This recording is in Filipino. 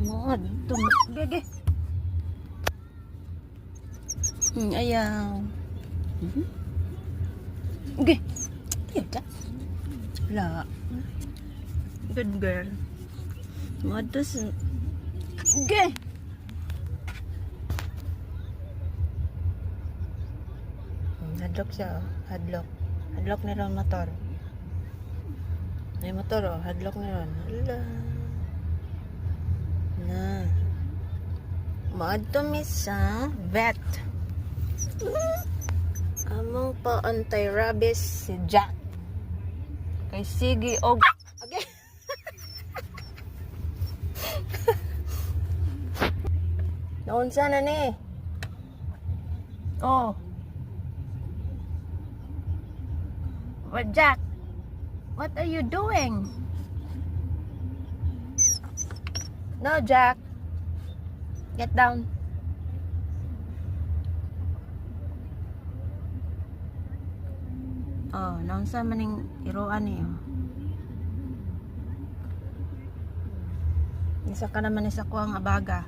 Mod, gege. Ayaw. Okay. Yun ka. Wala. Good girl. Mod doesn't. Okay. Hadlock siya, oh. Hadlock. Hadlock na ron motor. May motor, oh. Hadlock na ron. Hala. Na. Maadto mi sa vet. Among pa anti-rabies si Jack. Kay sige og okay. Naunsa na ni? Oh. What, Jack? What are you doing? No, Jack. Get down. Oh, naunsa maning iruan niyo. Isa ka naman isa ko ang abaga.